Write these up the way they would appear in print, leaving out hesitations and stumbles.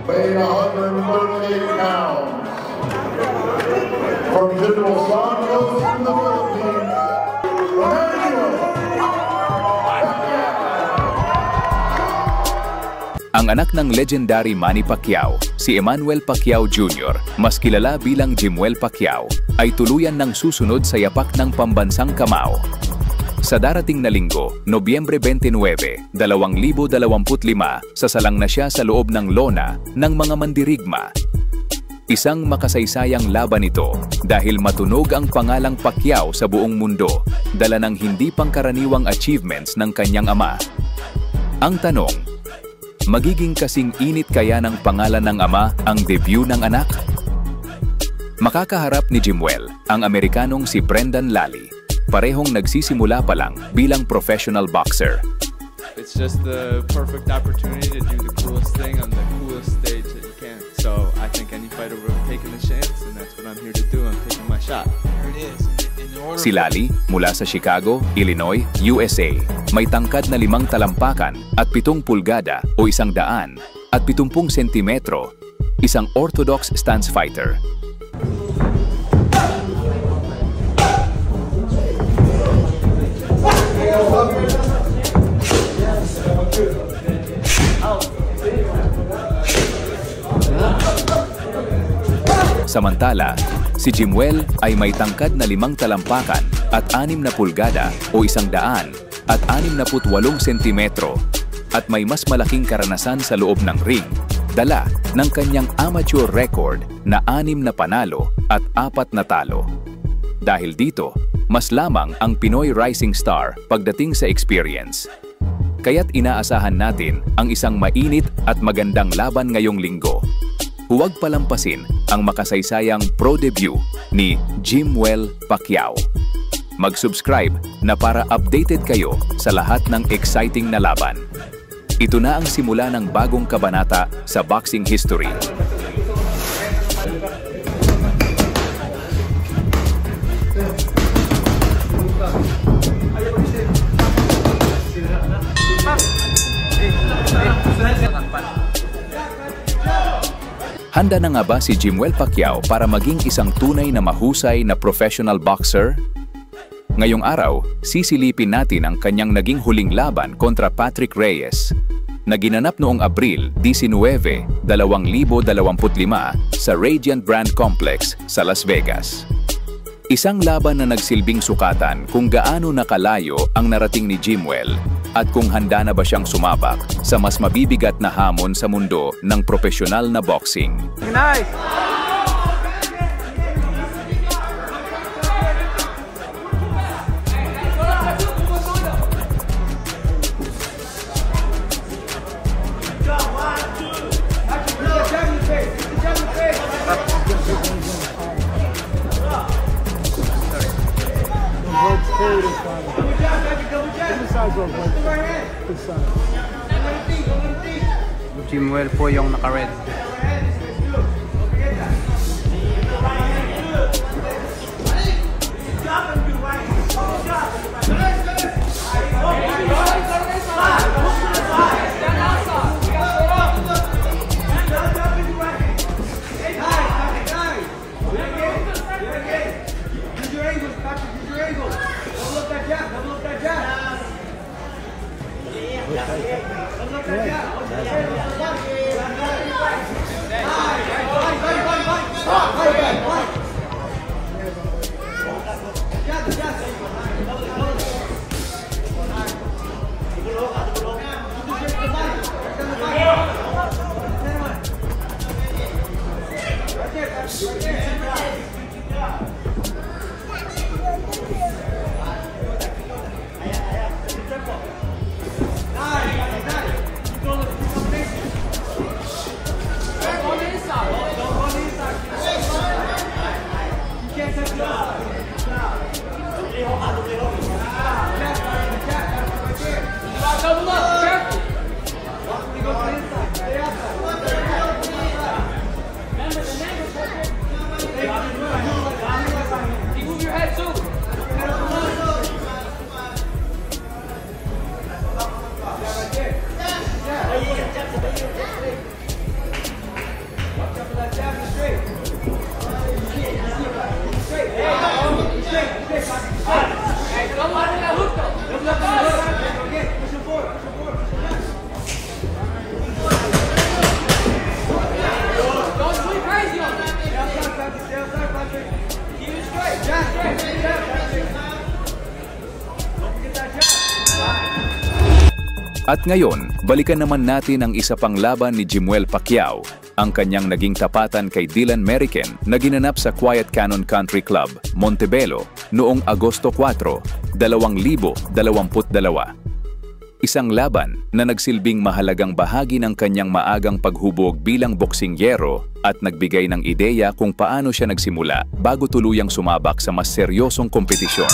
weighing 138 pounds. From General Santos in the Philippines, Emmanuel Pacquiao. Ang anak ng legendary Manny Pacquiao, si Emmanuel Pacquiao Jr., mas kilala bilang Jimuel Pacquiao, ay tuluyan ng susunod sa yapak ng pambansang kamao. Sa darating na linggo, Nobyembre 29, 2025, sasalang na siya sa loob ng lona ng mga mandirigma. Isang makasaysayang laban ito dahil matunog ang pangalang Pacquiao sa buong mundo, dala ng hindi pangkaraniwang achievements ng kanyang ama. Ang tanong, magiging kasing init kaya ng pangalan ng ama ang debut ng anak? Makakaharap ni Jimuel ang Amerikanong si Brendan Lally. Parehong nagsisimula pa lang bilang professional boxer. It's just the perfect opportunity to do the coolest thing on the coolest stage that you can. So I think any fighter would have taken a chance, and that's what I'm here to do. I'm taking my shot. There it is. Si Lally, mula sa Chicago, Illinois, USA, may tangkad na 5 talampakan at 7 pulgada o 100 at 70 sentimetro, isang orthodox stance fighter. Samantala, si Jimuel ay may tangkad na 5 talampakan at 6 na pulgada o 100 at 68 sentimetro at may mas malaking karanasan sa loob ng ring, dala ng kanyang amateur record na 6 na panalo at 4 na talo. Dahil dito, mas lamang ang Pinoy rising star pagdating sa experience. Kaya't inaasahan natin ang isang mainit at magandang laban ngayong linggo. Huwag palampasin ang makasaysayang pro debut ni Jimuel Pacquiao. Mag-subscribe na para updated kayo sa lahat ng exciting na laban. Ito na ang simula ng bagong kabanata sa boxing history. Handa na nga ba si Jimuel Pacquiao para maging isang tunay na mahusay na professional boxer? Ngayong araw, sisilipin natin ang kanyang naging huling laban kontra Patrick Reyes, na ginanap noong Abril 19, 2025 sa Radiant Brand Complex sa Las Vegas. Isang laban na nagsilbing sukatan kung gaano nakalayo ang narating ni Jimuel at kung handa na ba siyang sumabak sa mas mabibigat na hamon sa mundo ng profesional na boxing. Nice! Jimuel po yung naka-red. At ngayon, balikan naman natin ang isa pang laban ni Jimuel Pacquiao, ang kanyang naging tapatan kay Dylan Merican na ginanap sa Quiet Canyon Country Club, Montebello, noong Agosto 4, 2022. Isang laban na nagsilbing mahalagang bahagi ng kanyang maagang paghubog bilang boksingyero at nagbigay ng ideya kung paano siya nagsimula bago tuluyang sumabak sa mas seryosong kompetisyon.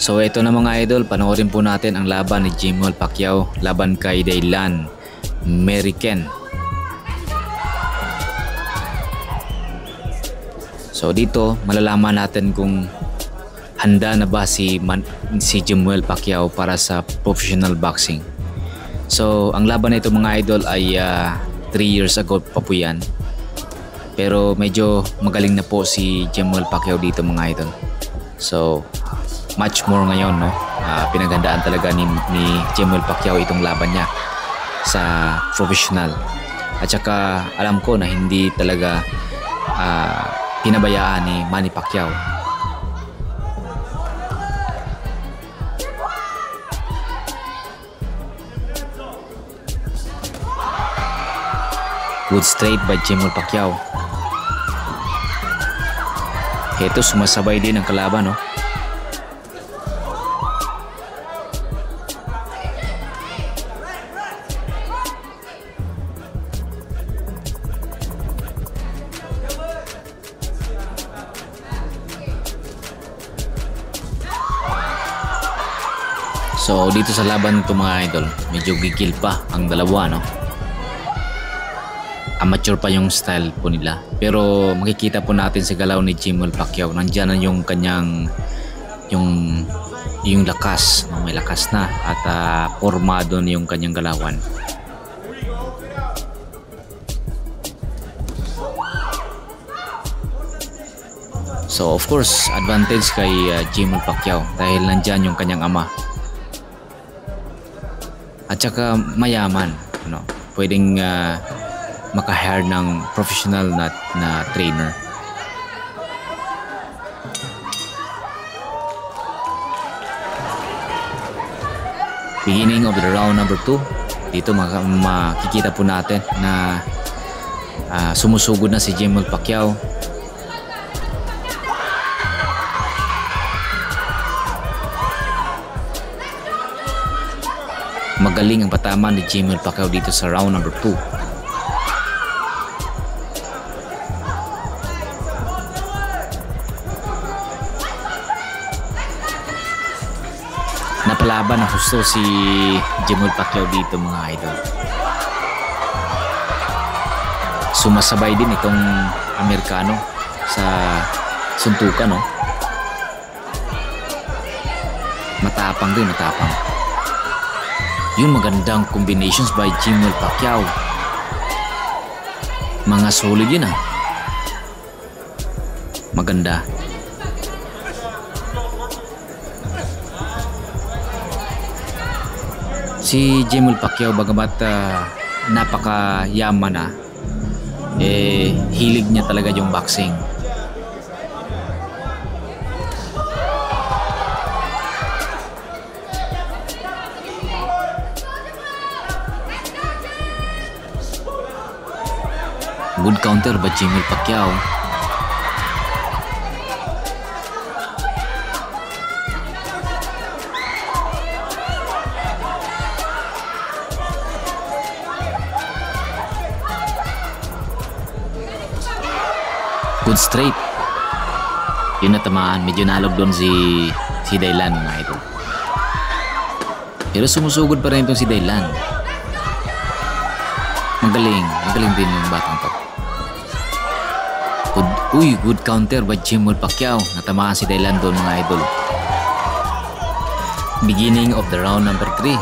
So ito na mga idol, panoorin po natin ang laban ni Jimuel Pacquiao laban kay Dylan Merican. So dito malalaman natin kung handa na ba si Jimuel Pacquiao para sa professional boxing. So ang laban na ito mga idol ay 3 years ago pa po yan. Pero medyo magaling na po si Jimuel Pacquiao dito mga idol. So much more ngayon, no? Pinagandaan talaga ni Jimuel Pacquiao itong laban niya sa professional. At saka alam ko na hindi talaga pinabayaan ni Manny Pacquiao. Good straight by Jimuel Pacquiao. Ito sumasabay din ang kalaban, no? So dito sa laban nito mga idol, medyo gigil pa ang dalawa, no? Amateur pa yung style po nila. Pero makikita po natin sa galaw ni Jimuel Pacquiao, nandiyan na yung kanyang yung lakas, no? May lakas na at formado na yung kanyang galawan. So of course, advantage kay Jimuel Pacquiao dahil nandiyan yung kanyang ama. At saka mayaman, no? Pwedeng maka-hire ng professional na trainer. Beginning of the round number 2. Dito makikita po natin na sumusugod na si Jimuel Pacquiao. Magaling ang patama ni Jimuel Pacquiao dito sa round number 2. Napalaban ng husto si Jimuel Pacquiao dito mga idol. Sumasabay din itong Amerikano sa suntukan, no? Matapang din, matapang. Yung magandang combinations by Jimuel Pacquiao. Mga solid yun, maganda. Si Jimuel Pacquiao bagamat napakayaman na, hilig niya talaga yung boxing. Good counter by Jimuel Pacquiao. Good straight. Yun natamaan. Medyo nalog doon si Dylan mga ito. Pero sumusugod pa rin itong si Dylan. Magaling din yung batang to. Good counter by Jimuel Pacquiao. Natamaan si Dylan doon mga idol. Beginning of the round number 3.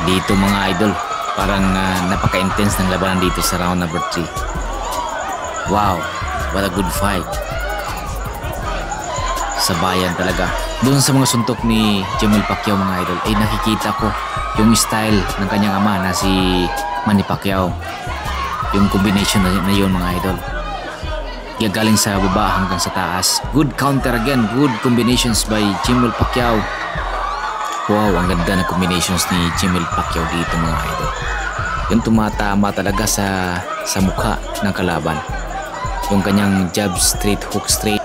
Dito mga idol, parang napaka-intense ng labanan dito sa round number 3. Wow, what a good fight. Sabayan talaga. Doon sa mga suntok ni Jimuel Pacquiao mga idol, ay nakikita ko yung style ng kanyang ama na si Manny Pacquiao. Yung combination na yun mga idol. Galing sa baba hanggang sa taas. Good counter again. Good combinations by Jimuel Pacquiao. Wow, ang ganda ng combinations ni Jimel Pacquiao dito mga idol. Yung tumatama talaga sa mukha ng kalaban. Yung kanyang jab straight, hook straight.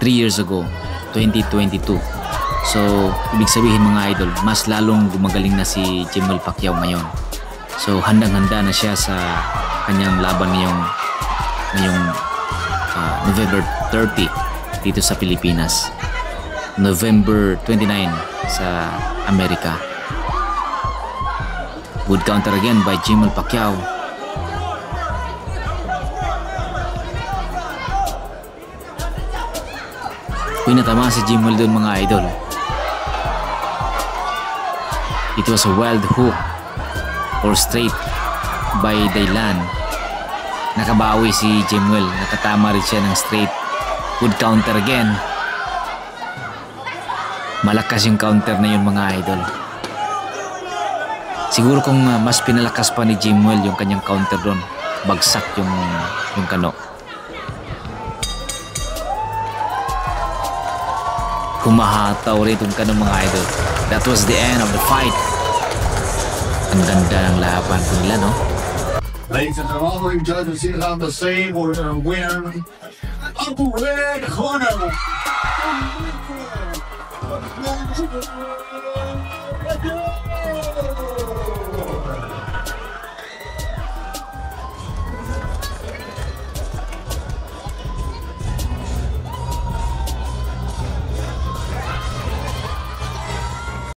Three years ago, 2022. So, ibig sabihin mga idol, mas lalong gumagaling na si Jimel Pacquiao ngayon. So, handang-handa na siya sa kanyang laban ngayong November 30 dito sa Pilipinas. November 29 sa Amerika. Good counter again by Jimel Pacquiao. Pinatama si Jimel doon mga idol. It was a wild hook or straight by Daylan. Nakabawi si Jimel. Nakatama rin siya ng straight. Good counter again. Malakas yung counter na yun mga idol. Siguro kung mas pinalakas pa ni Jimel yung kanyang counter doon, bagsak yung kano. Humahataw rin itong kano mga idol. That was the end of the fight. Ang ganda ng laban ko nila, no? Ladies and gentlemen, judges here on the same. We're going to win up red corner.